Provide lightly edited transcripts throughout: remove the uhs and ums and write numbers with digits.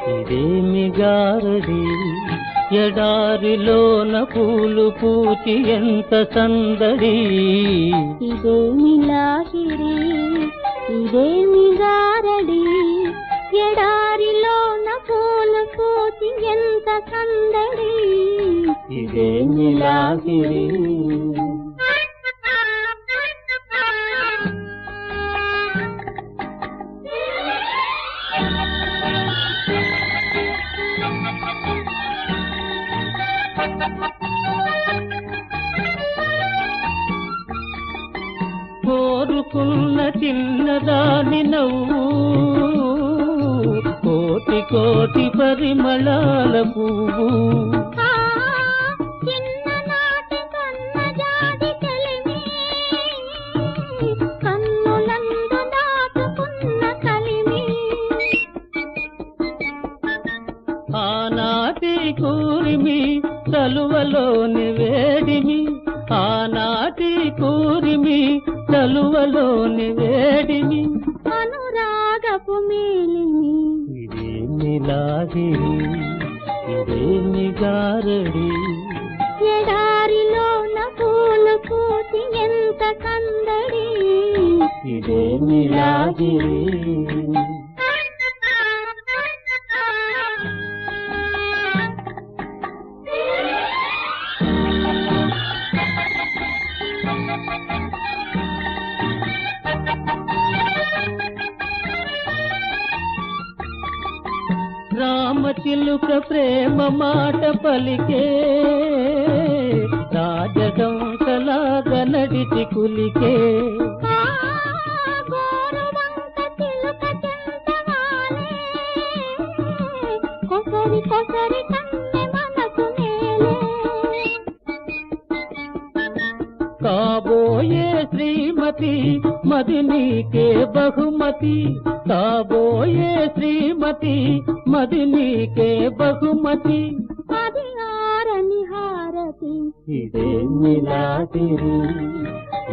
ఇదేమి గారడి ఎడారిలోన పూలు పూచి ఎంత సందడి. ఇదేమి లాహిరి ఇదేమి గారడి ఎడారిలోన పూలు పూచి ఎంత సందడి. ఇదేమి లాహిరి కోరుకున్న చిన్నదాని నవ్వు కోటి కోటి పరిమళాల పువ్వు. చిన్ననాటి సన్నజాజి కలిమి కన్నులందు దాచుకున్న కలిమి. ఆనాటి కూరిమి చలువలోని వేడిమి, ఆనాటి కూరిమి చలువలోని వేడిమి, అనురాగపు మేలిమి. ఇదేమి లాహిరి ఇదేమి గారడి ఎడారిలోన పూలు పూచి ఎంత కందడి. ఇదేమి లాహిరి రామచిలుక ప్రేమ మాట పలికే రాజహంసలాగ నడిచి కులికే. కొసరి కొసరి కన్నె మనసు నేలే. కాబోయే శ్రీమతి మది నీకే బహుమతి, కాబోయే శ్రీమతి మది నీకే బహుమతి. అది ఆరని హారతి. ఇదేమి లాహిరి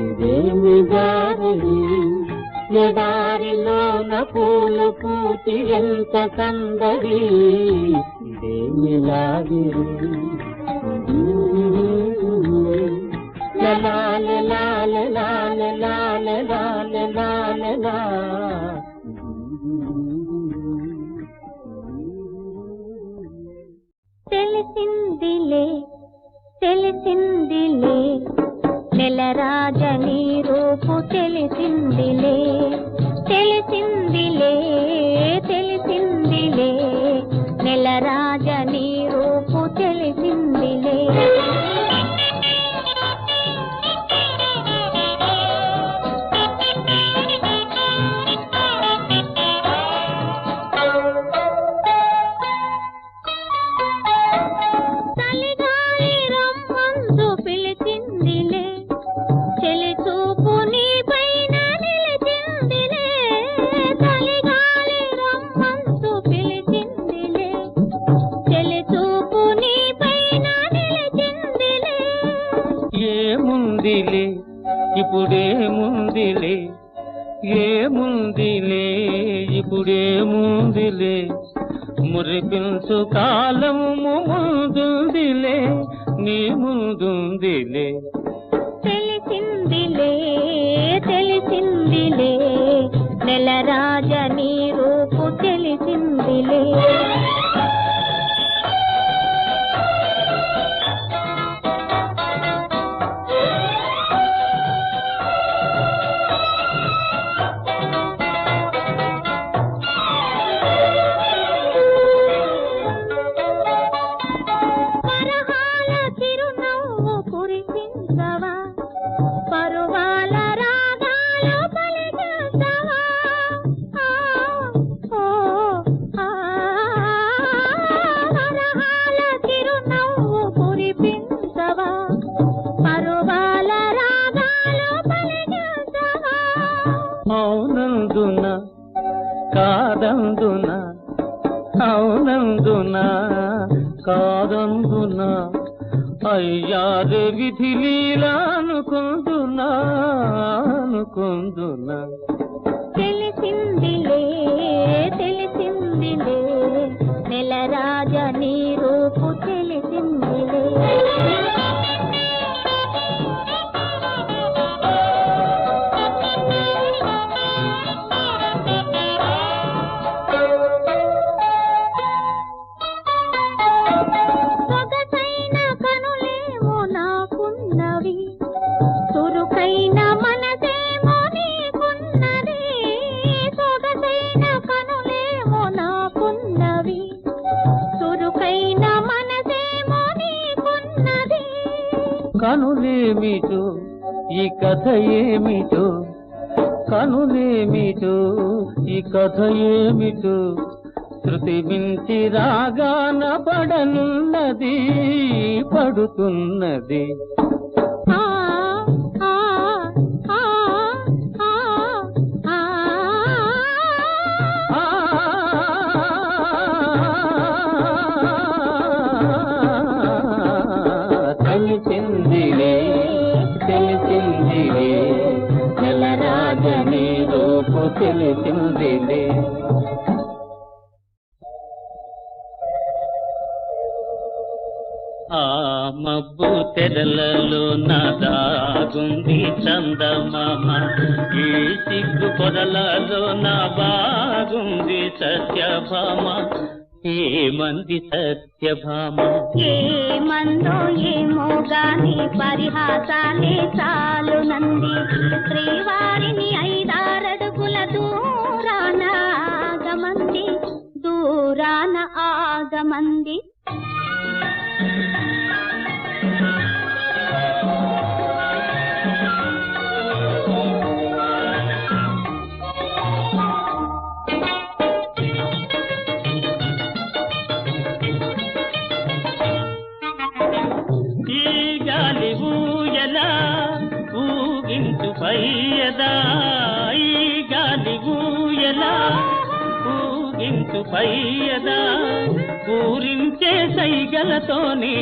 ఇదేమి గారడి ఎడారిలోన పూలు పూచి ఎంత సందడి. ఇదేమి లాహిరి లాలే లాలే లాలే లాలే లాలే లాలే లా. తెలిసిందిలే తెలిసిందిలే నెలరాజని రూపు తెలిసిందిలే. తెలిసిందిలే తెలిసిందిలే నెలరాజని రూపు తెలిసిందిలే. ఏముందిలే ఇప్పుడేముందిలే ఏముందిలే ఇప్పుడేముందిలే మురిపించు కాలము ముందుందిలే నీ ముందుందిలే. తెలిసిందిలే తెలిసిందిలే నెలరాజని రూపు తెలిసిందిలే. పరువాల రాగాలు పలికించవా. అవునందున కాదందున అవునందున కాదందున అయ్యారే విధి లీలా అనుకుందునా అనుకుందునా తెలిసిందిలే తెలిసిందిలే నెలరాజ నీ రూపు తెలిసిందిలే సొగసైన కనులేమో నాకున్నవి చురుకైన మనసేమో నీకున్నది సొగసైన కనులేమో నాకున్నవి చురుకైన మనసేమో నీకున్నది కనులేమిటో ఈ కథ ఏమిటో కనులేమిటో ఈ కథ ఏమిటో శృతి మించి రాగాన పడనున్నది పడుతున్నది ఆ ఆ ఆ ఆ తెలిసిందిలే తెలిసిందిలే నెలరాజ నీ రూపు తెలిసిందిలే ఆ మబ్బు తెరలలో నాదాగుంది చందమామ ఈ సిగ్గు పొదలలో నా బాగుంది సత్యభామ ఏమంది సత్యభామ ఏమందో ఏమో గాని పరిహాసాలే చాలునంది శ్రీవారిని 5-6 అడుగుల దూరాన ఆగమంది పయ్యదా ఈ గాలి ఊయలా ఊగించు పయ్యదా పూరించే సైగలతోనే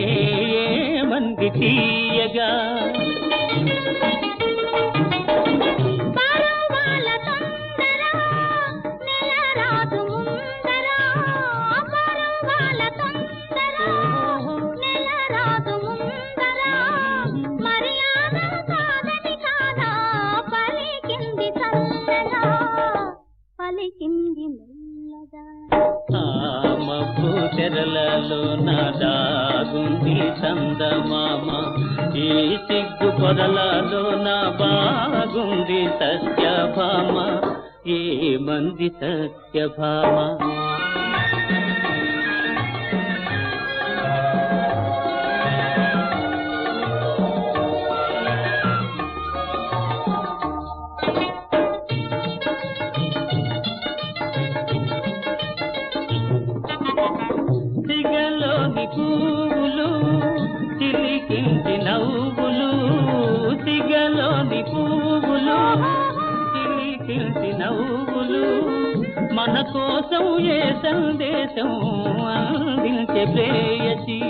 మంది తీయగా తెరలలో నాదాగుంది చందమామ ఈ సిగ్గు పొదలలో నా బాగుంది సత్యభామ ఏమంది సత్యభామ సిగలోని పువ్వులు చిలికించి నవ్వులు సిగలోని పువ్వులు చిలికించి నవ్వులు మన కోసం ఏ సందేశం అందించే ప్రేయసి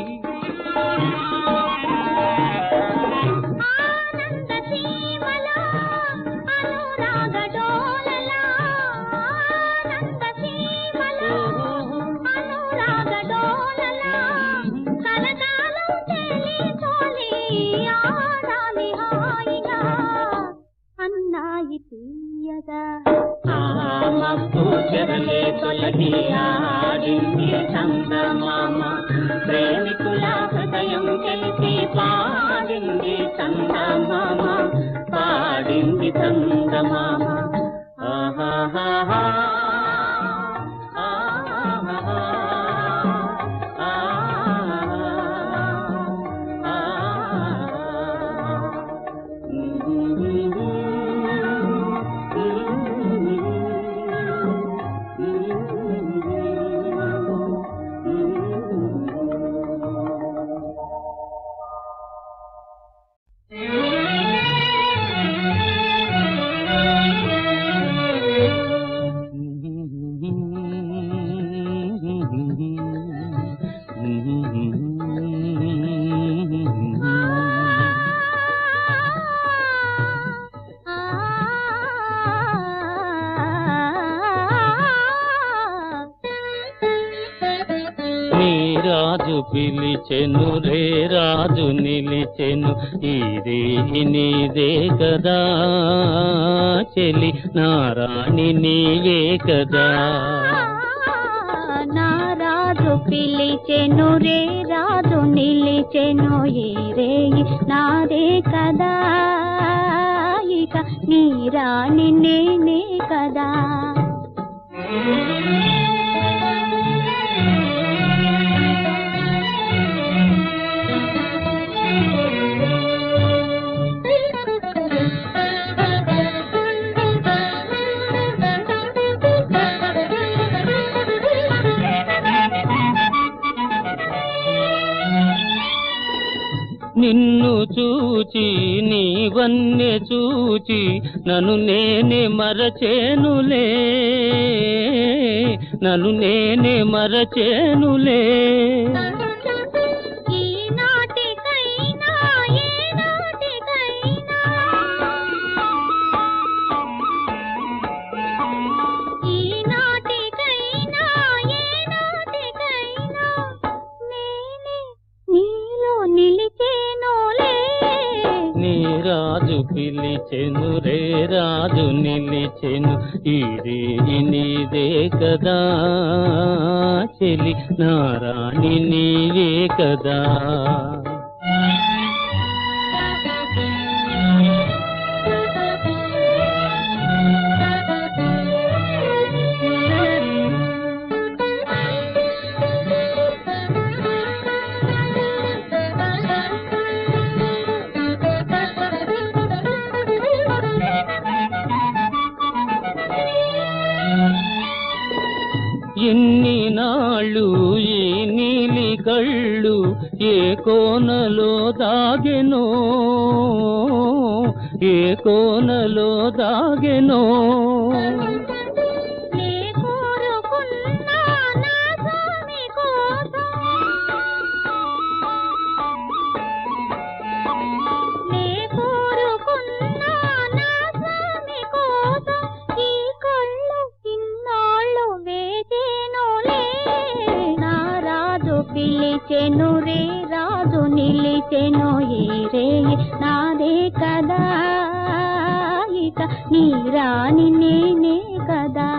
చెరలే తొలగి ఆడింది చందమామ ప్రేమికుల హృదయం తెలిసి పాడింది చందమామ పాడింది చందమామ ఆహాహా రాజు పిలిచెను రే రాజు నిలిచెను ఈ రేయి నీదే కదా చెలి నా రాణి నీవే కదా. నా రాజు పిలిచెను రే రాజు నిలిచెను ఈ రేయి నాదే కదా ఇక నీ రాణి నేనే కదా. నిన్ను చూచి నీవన్నే చూచి నన్ను నేనే మరచేనులే నన్ను నేనే మరచేనులే. ఈనాటికైనా ఏనాటికైనా ఈనాటికైనా ఏనాటికైనా నేనే నీలో నిలిచేనులే. నీ రాజు పిలిచెను రే రాజు నిలిచెను ఈ రేయి నీదే కదా చెలి నా రాణి నీవే కదా. ఎన్ని నాళ్ళు ఈ నీలి కళ్ళు ఏ కోనలో దాగెనో ఏ కోనలో దాగెనో. పిలిచెను రే రాజు నిలిచెను ఈ రేయి నాదే కదా ఇక నీ రాణి నేనే కదా.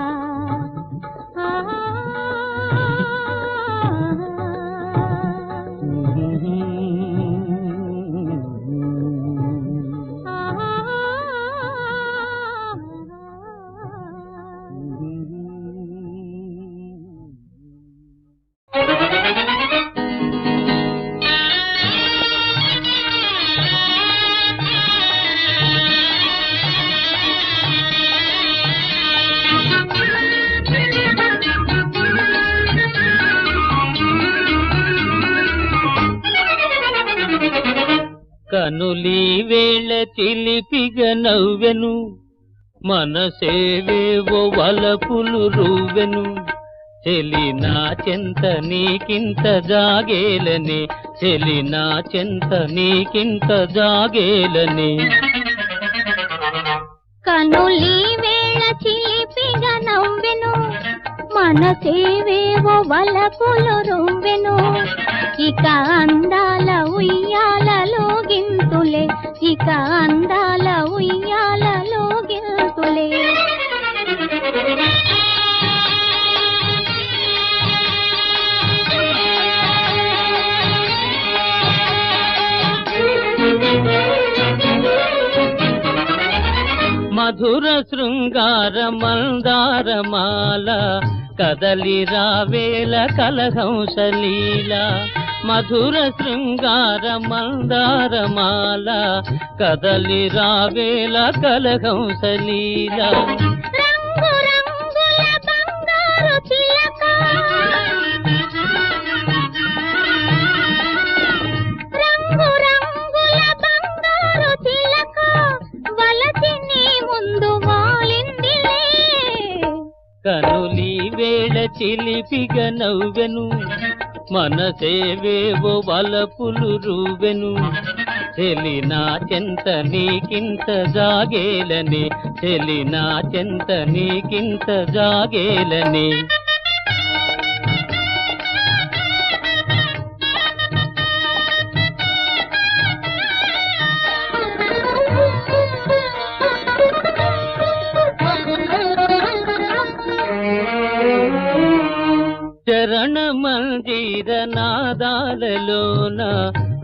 కనులీ వేళ చిలిపిగా నవ్వెను మనసేవేవో వలపులు రువ్వెను చెలి నా చెంత నీకింత జాగేలని చెలి నా చెంత నీకింత జాగేలని. కనులీ వేళ చిలిపిగా నవ్వెను మనసేవేవో వలపులు రువ్వెను ఇక అందాల ఉయ్యాలలో గింతులే ఇక అందాల ఉయ్యాలలో గింతులే. మధుర శృంగార మందారమాల కదలి రావేల కలహంసలీల మధుర శృంగార మందారమాల కదలి రావేల కలహంసలీల. రంగు రంగుల బంగారు చిలక రంగు రంగుల బంగారు చిలక వలచి నీ ముందు వాలిందిలే. కనులీ వేళ చిలిపిగా నవ్వెను మనసేవేవో వలపులు రువ్వెను చెలి నా చెంత నీకింత జాగేలని చెలి నా చెంత నీకింత జాగేలని. మంజీర నాదాలలోన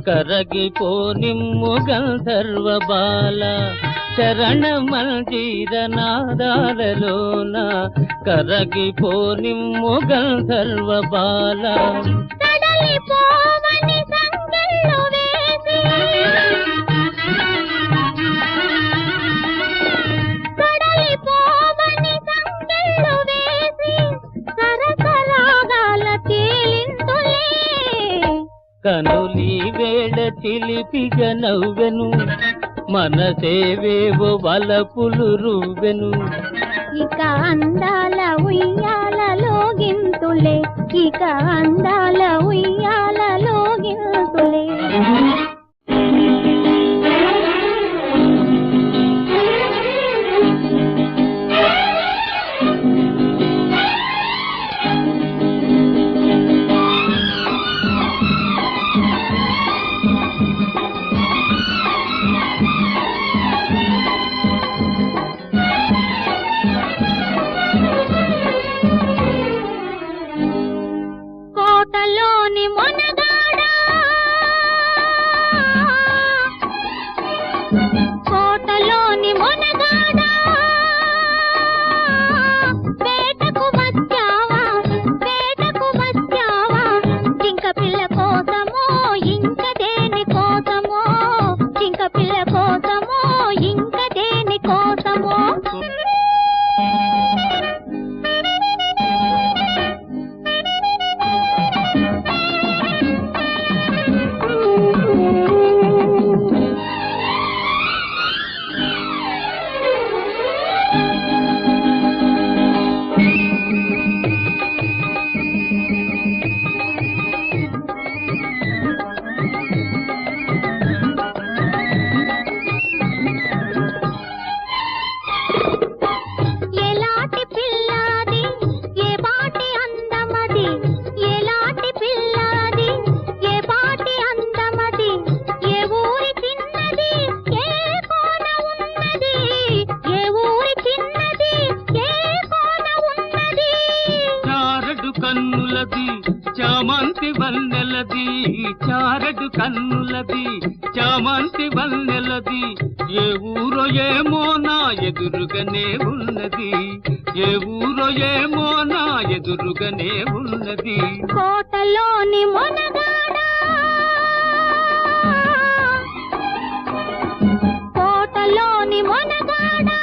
కరగిపో నిమ్ము గంధర్వ బాల చరణ మంజీర నాదాలలోన కరగిపో నిమ్ము గంధర్వ బాల కనులి వేళ చిలిపిగ నవ్వెను మనసేవేవో వలపులు రువ్వెను ఇక అందాల ఉయ్యాలలో గింతులే ఇక అందాల ఉయ్యాలలో గింతులే చామంతి వన్నెలది చారడు కన్నులది చామంతి వన్నెలది ఏ ఊరో ఏమో నా ఎదురుగానే ఉన్నది ఏ ఊరో ఏమో నా ఎదురుగానే ఉన్నది కోటలోని మొనగాడా కోటలోని మొనగాడా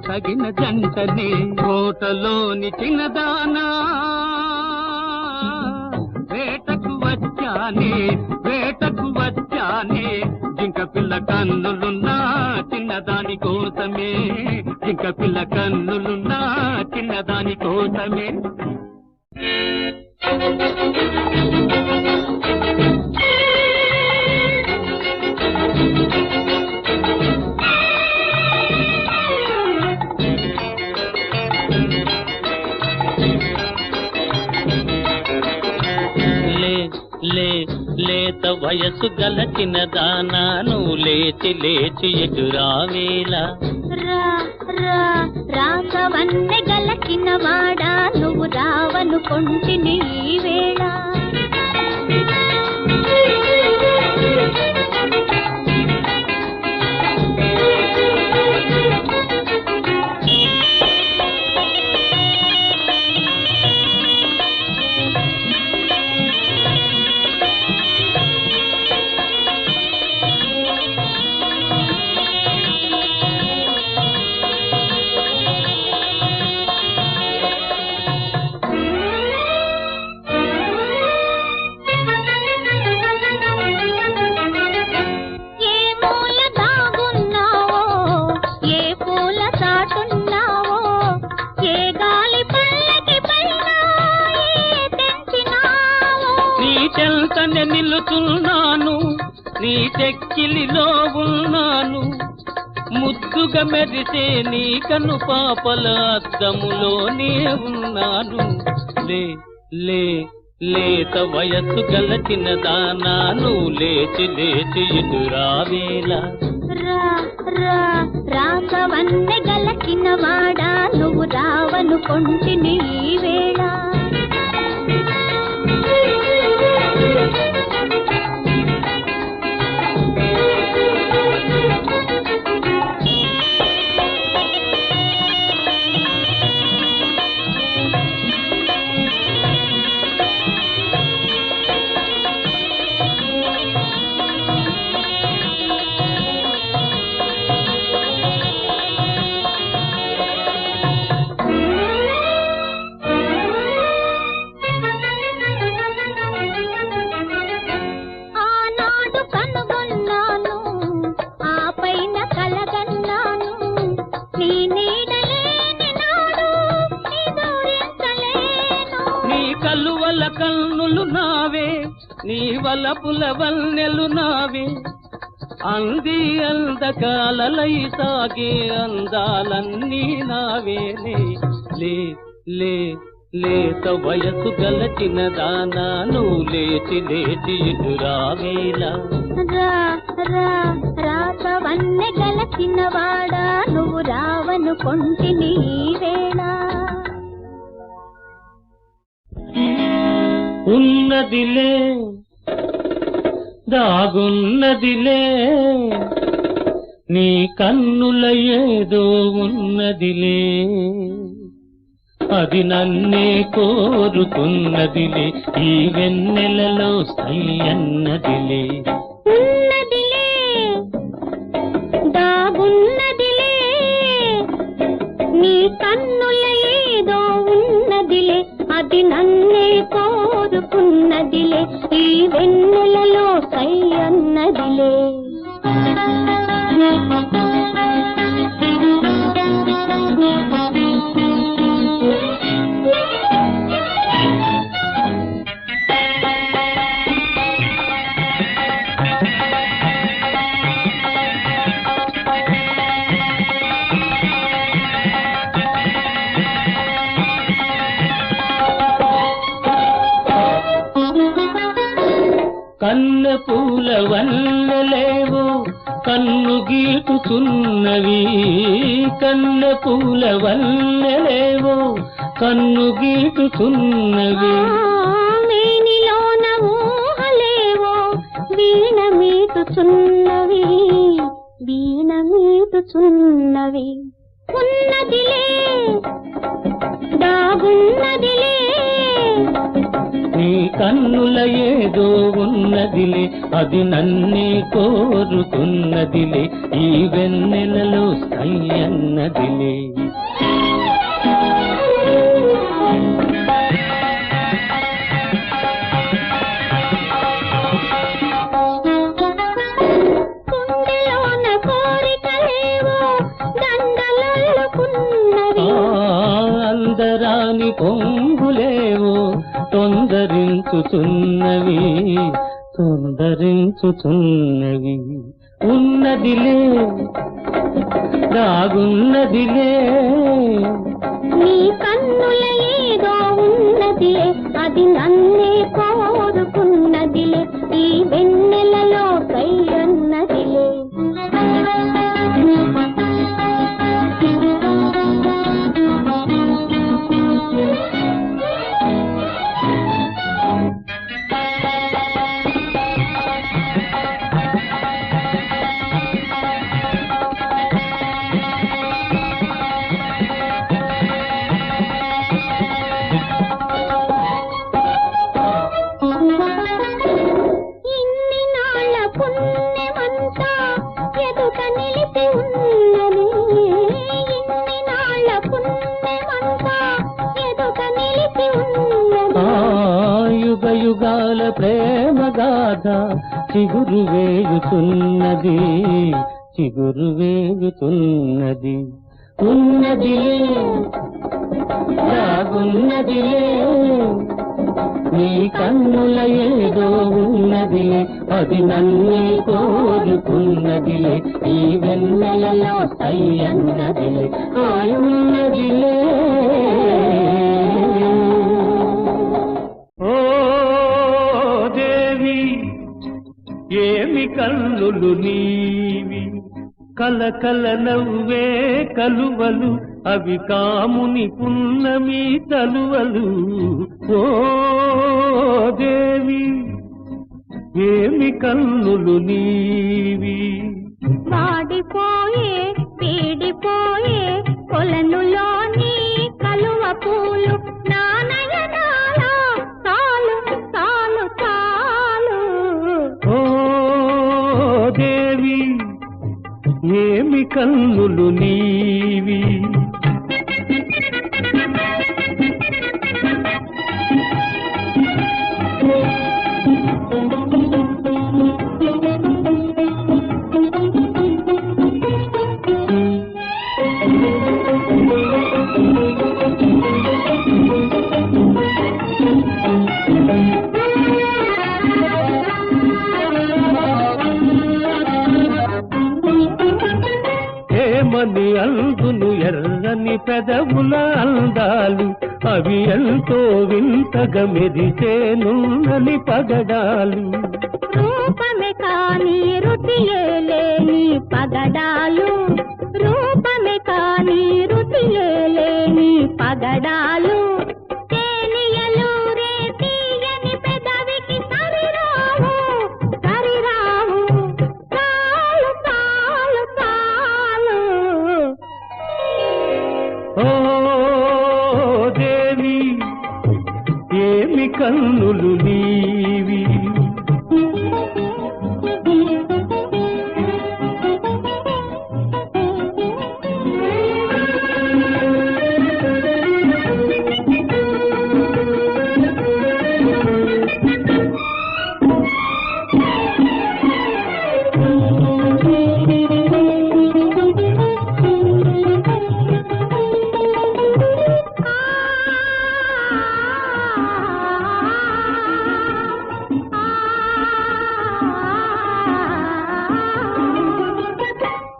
తగిన జంటనే కోటలోని చిన్నదానా వేటకు వచ్చానే జింక పిల్ల కన్నులున్నా చిన్నదాని కోసమే జింక పిల్ల కన్నులున్నా చిన్నదాని కోసమే లేత వయసు గలచిన దానా నువ్వు లేచి లేచి ఎటురావేలా రాసవన్నె గలచిన వాడా నువ్వు రావను కొంటిని ఈ వేళ నేనే నిలుచున్నాను, నీ చెక్కిలిలో ఉన్నాను, ముద్దుగా మెరిసే నీ కను పాపల అద్దములోనే ఉన్నాను. లే లే లేత వయస్సు గలచిన దానా, నువ్వు లేచి లేచి ఇటు రావేలా. రా రా రాకవన్నె గలచిన వాడా, నువ్వు రావను కొంటిని ఈ వేళ. కన్నులు నావే, నీ వలపుల వన్నెలు నావే, అంది అందకాలలై సాగే అందాలన్నీ నావేలే. లే లే లేత వయసు గలచిన దానా, నువ్వు లేచి లేచి ఇటు రావేలా. రా రా రాకవన్నె గలచిన వాడా, నువ్వు రావను కొంటిని ఈ వేళ. ఉన్నదిలే దాగున్నదిలే, నీ కన్నుల ఏదో ఉన్నదిలే, అది నన్నే కోరుతున్నదిలే, ఈ వెన్నెలలో సై అన్నదిలే. ఉన్నదిలే దాగున్నదిలే, నీ కన్నుల ఏదో ఉన్నదిలే, అది నన్నే కోరుకున్నదిలే, ఈ వెన్నెలలో సై అన్నదిలే. కన్నె పూల వన్నెలేవో కన్ను గీటుచున్నవి, కన్నె పూల వన్నెలేవో కన్ను గీటుచున్నవి, మేనిలోన ఊహలేవో వీణ మీటుచున్నవి, వీణ మీటుచున్నవి. ఉన్నదిలే దాగున్నదిలే, నీ కన్నుల ఏదో ఉన్నదిలే, అది నన్నే కోరుతున్నదిలే, ఈ వెన్నెలలో సై అన్నదిలే. గుండెలోన కోరికలేవో దండలల్లుకున్నవి, అందరాని పొంగులేవో తొందరించుచున్నవి, తొందరించుచున్నవి. ఉన్నదిలే దాగున్నదిలే, నీ కన్నుల ఏదో ఉన్నదిలే, అది నన్నే కోరుకున్నదిలే, ఈ వెన్నెలలో సై అన్నదిలే. ఇన్ని నాళ్ళ పుణ్యమంతా ఎదుట నిలిపి ఉన్నది, ఇన్ని నాళ్ళ పుణ్యమంతా ఎదుట నిలిపి ఉన్నది. యుగ యుగాల ప్రేమ గాథ చిగురు వేయుచున్నది, చిగురు వేయుచున్నది. ఉన్నదిలే దాగున్నదిలే, నీ కన్నుల ఏదో ఉన్నదిలే, అది నన్నే కోరుకున్నదిలే, ఈ వెన్నెలలో అయ్యన్నదిలే, ఉన్నదిలే. ఓ దేవి ఏమి కన్నులు నీవి, కలకల నవ్వే కలువలు, అవి కాముని పున్నమి తలువలు. ఓ దేవి ఏమి కన్నులు నీవి. వాడిపోయే వీడిపోయే కొలనులోని కలువ పూలు, నానయనాల చాలు చాలు చాలు. ఓ దేవి ఏమి కన్నులు నీవి. ఏమని అందును ఎర్రని పెదవుల అందాలు, అవి ఎంతో వింతగా మెరిసేనున్నని పగడాలు. రూపమే కాని రుచియే లేని పగడాలు, రూపమే కాని రుచియే లేని పగడాలు. తేలియలు రే తీయని పెదవికి సరిరావు సరిరావు, చాలు చాలు చాలు. ఓ దేవి ఏమి కన్నులు నీవి.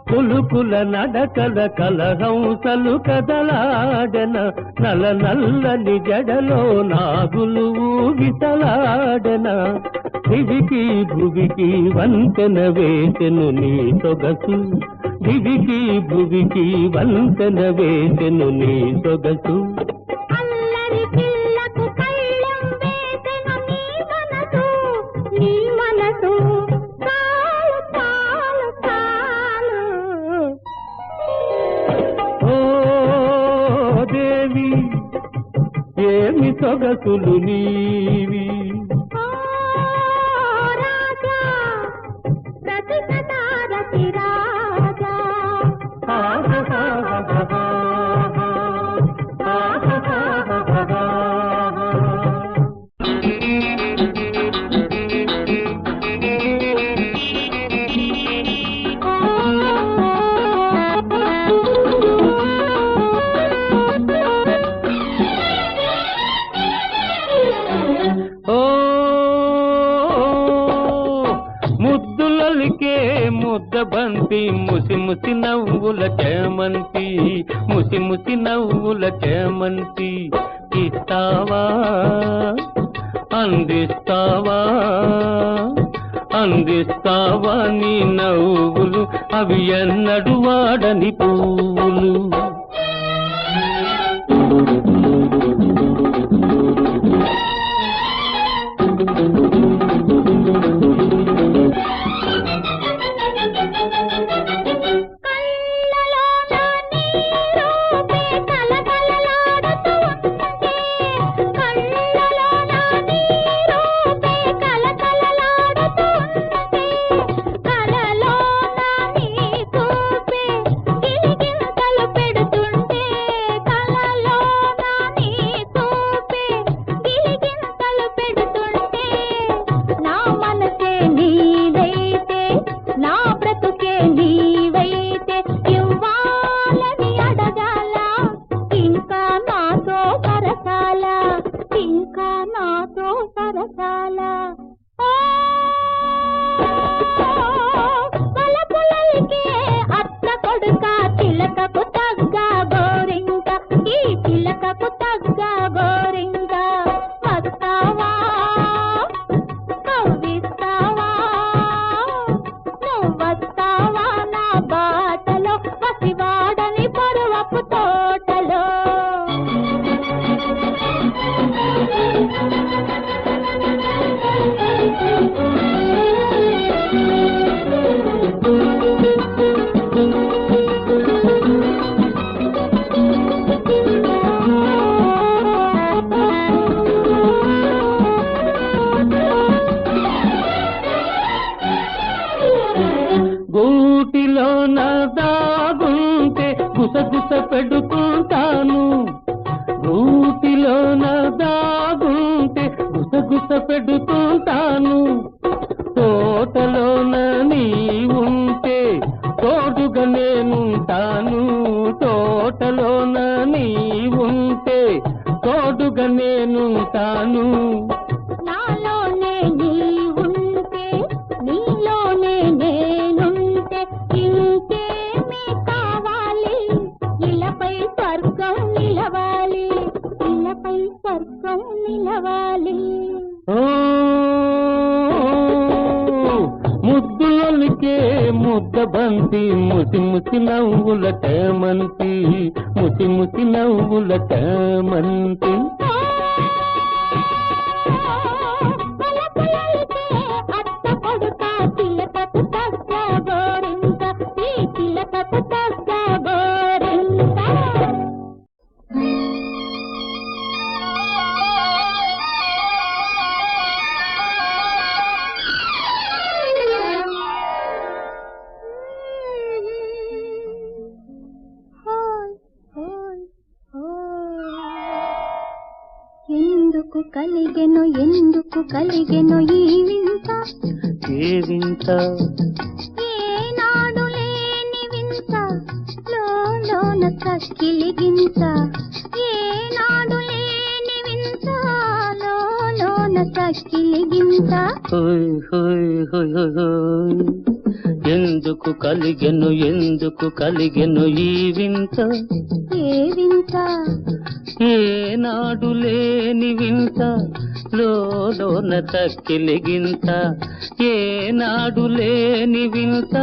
పులుకుల నడకల కలహంసలు కదలాడన, నల నల్లని జడలో నాగులు ఊగిసలాడన. దివికి భువికి వంతెన వేసెను నీ సొగసు, దివికి భువికి వంతెన వేసెను నీ సొగసు. అల్లరి పిల్లకు కళ్ళెం వేసెను నీ మనసు, నీ మనసు. చాలు చాలు చాలు. ఓ దేవి ఏమి సొగసులు నీవి. ఓ రాజా రతికతారతి రాజా. ఓ ముద్దులలికే ముద్ద బంతి, ముసి ముసి నవ్వుల చేమంతి, ముసి ముసి నవ్వుల చేమంతి. ఇస్తావా అందిస్తావా అందిస్తావా నీ నవ్వులు, అవి ఎన్నడు వాడని పువ్వులు. కలలో నా నీ చూపే గిలిగింతలు పెడుతూ గుసగుస పెడుతుంటాను, రూటిలోన దాగుంటే గుసగుస పెడుతుంటాను. తోటలోన నీ ఉంటే తోడుగా నేనుంటాను, తోటలోన నీ ఉంటే తోడుగా నేనుంటాను. నాలోనే నీ ఉంటే నీలోనే నేనుంటే ఇంకేమి కావాలి? ఇలపై స్వర్గం నిలవాలి, ఇలపై స్వర్గం నిలవాలి. ముద్దులకే ముద్ద బంతి, ముసి ముసి నవ్వుల టేమంతి, ముసి ముసి నవ్వుల టేమంతి. అత్త కొడుక చిలకకు తగ్గ గోరింక, ఈ చిలకకు తగ్గ గోరింక. ఎందుకు కలిగెను ఈ వింత, ఏ వింత? ఏనాడు లేని వింత, లోన తక్కిలిగింత. ఏనాడు లేని వింత, లోన తక్కిలిగింత. హోయ్ హోయ్ హోయ్ హోయ్, ఎందుకు కలిగెను ఈ వింత? ఏ వింత? ఏనాడు లేని వింత, లోన తక్కిలిగింత. ఏనాడు లేని వింత,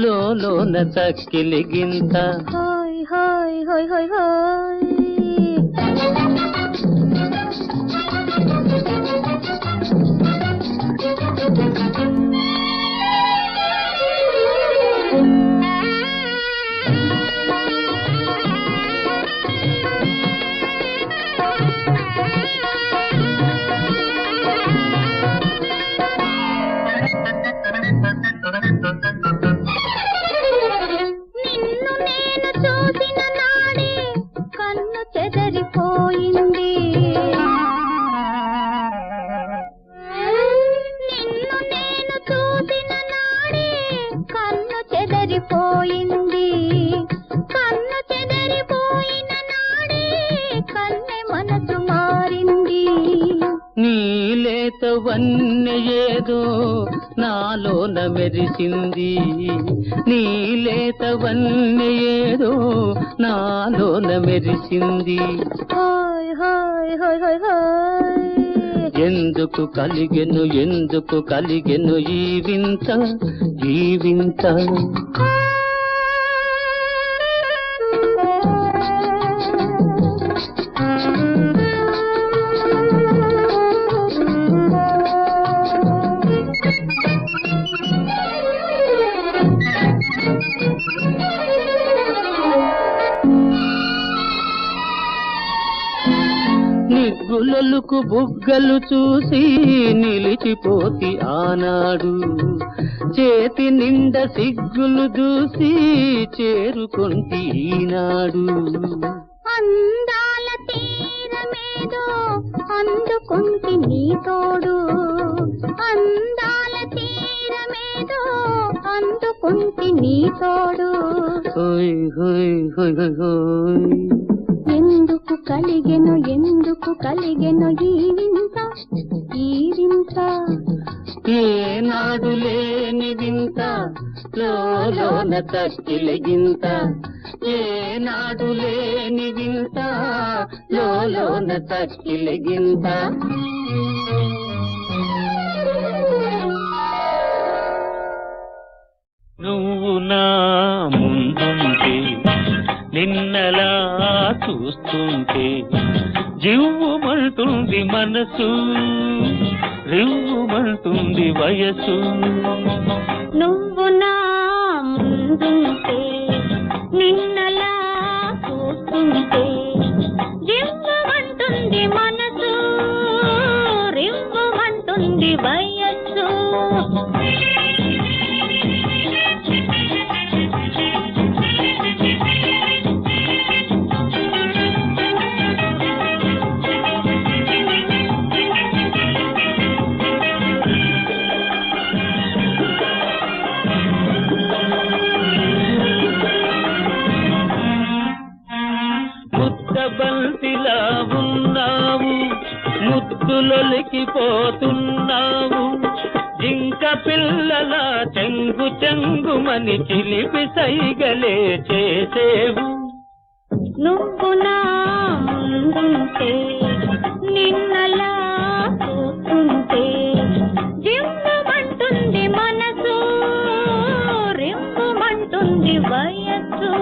లోన తక్కిలిగింత. హోయ్ హోయ్ హోయ్ హోయ్ హోయ్. నిన్ను నేను చూసిన నాడే కన్ను చెదరిపోయింది. నిన్ను నేను చూసిన నాడే కన్ను చెదరిపోయింది. కన్ను చెదరిపోయిన నాడే కన్నె మనసు మారింది. నీలేత వన్నె ఏదో నాలోన మెరిసింది, నీలేత వన్నె ఏదో నాలోన మెరిసింది. హోయ్ హోయ్ హోయ్ హోయ్ హోయ్. ఎందుకు కలిగెను ఈ వింత, ఈ వింత? నిగ్గులొలుకు బుగ్గలు చూసి నిలిచిపోతి ఆనాడు, చేతి నిండా సిగ్గులు చూసి చేరుకుంటి ఈనాడు. అందాల తీరమేదో అందుకుంటి నీ తోడు, అందాల తీరమేదో అందుకుంటి నీ తోడు. హోయ్ హోయ్ హోయ్ హోయ్ హోయ్. ఎందుకు కలిగెను ఈ వింత, ఈ వింత? ఏనాడు లేని వింత, లోన తక్కిలిగింత. ఏనాడు లేని వింత, లోన తక్కిలిగింత. నువ్వు నా ముందుంటే, నిన్నలా చూస్తుంటే జివ్వుమంటుంది మనసు, రివ్వుమంటుంది వయసు. నువ్వు నా ముందుంటే, నిన్నలా చూస్తుంటే రివ్వుమంటుంది మనసు, రివ్వుమంటుంది వయస్సు. బంతిలా ఉన్నావు, ముద్దులొలికిపోతున్నావు. జింక పిల్లల చెంగు చెంగుమని చిలిపి సైగలే చేసేవు. నువ్వు నా ముందుంటే నిన్నలా చూస్తుంటే జిమ్మంటుంది మనసు, రిమ్మంటుంది వయస్సు.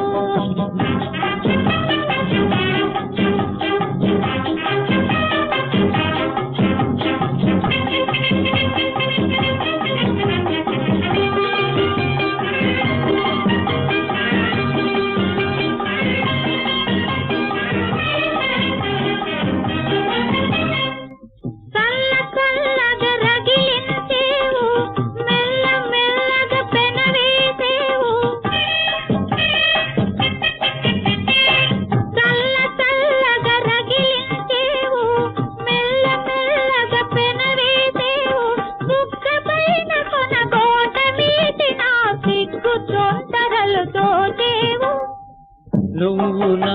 నువ్వు నా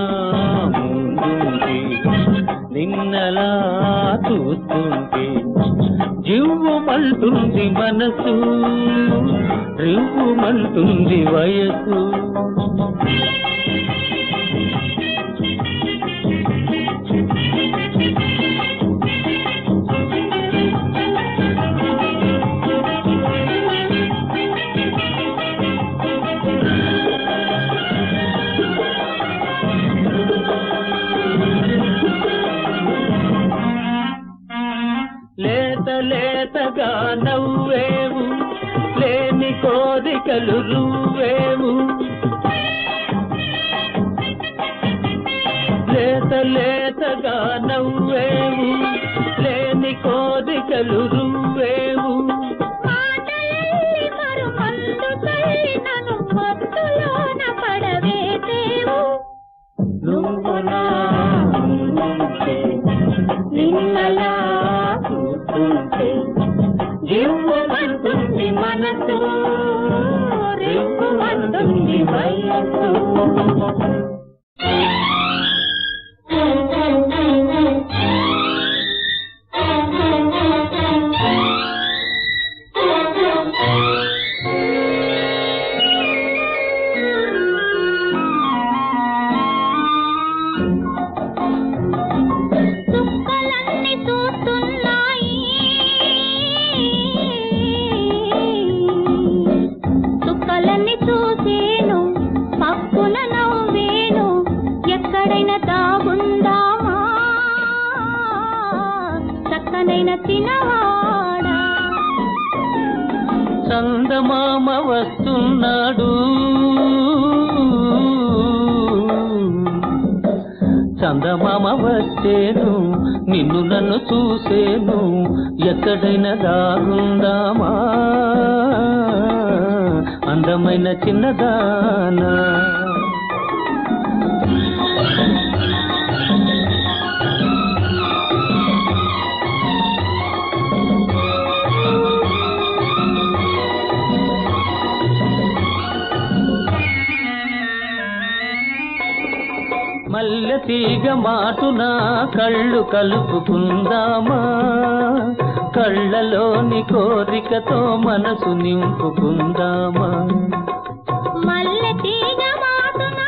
ముందుంటే నిన్నలా చూస్తుంటే జివ్వుమంటుంది మనసు, రివ్వుమంటుంది వయసు. లేతగా నవ్వేవు, లేని కోరికలు రువ్వేవు. లేతగా నవ్వేవు, లేని కోరికలు రువ్వేవు. నువ్వు నా ముందుంటే నిన్నలా చూస్తుంటే జివ్వుమంటుంది మనసు, రివ్వుమంటుంది వయస్సు. చందమామ వస్తున్నాడు, చందమామ వచ్చేను, నిన్ను నన్ను చూసేను, ఎక్కడైనా దాగుందామా అందమైన చిన్నదానా. మల్లె తీగ మాటున కళ్ళు కలుపుకుందామా, కళ్ళలోని కోరికతో మనసు నింపుకుందామా. మల్లె తీగ మాటున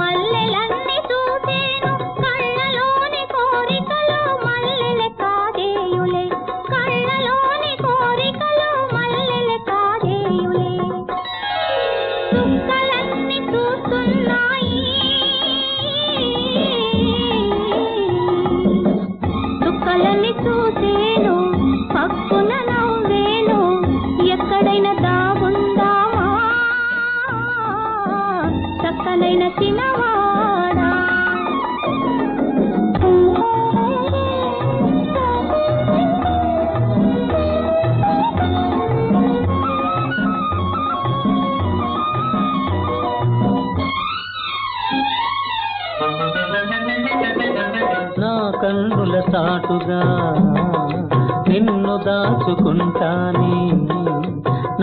మల్లెలన్నీ చూసేను, కళ్ళలోని కోరికలో మల్లెలే కాదేయులే, కళ్ళలోని కోరికలో మల్లెలే కాదేయులే. చుక్కలన్నీ చూస్తున్నాయి, చుక్కలని చూసేను, పక్కున నవ్వేను, ఎక్కడైనా దాగుందామా చక్కనైన చిన్నవాడా. నా కన్నుల సాటుగా నిన్ను దాచుకుంటానే,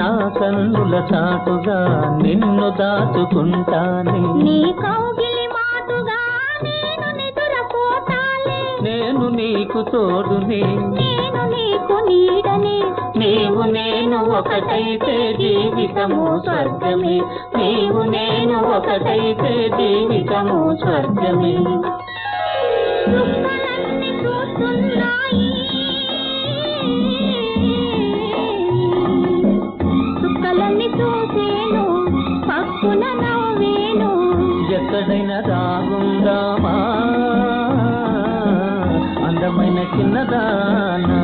నా కన్నుల సాటుగా నిన్ను దాచుకుంటానే. నీ కౌగిలి మాటుగా నేను నిదుర నీకు తోడునే నేను నీకు నీడనే నీవు నేను ఒకటైతే జీవితము స్వర్గమే నీవు నేను ఒకటైతే జీవితము స్వర్గమే చుక్కలన్నీ చూస్తున్నాయి చుక్కలన్నీ చూసేను పక్కున నవ్వేను ఎక్కడైనా దాగుందామా అందమైన చిన్నదానా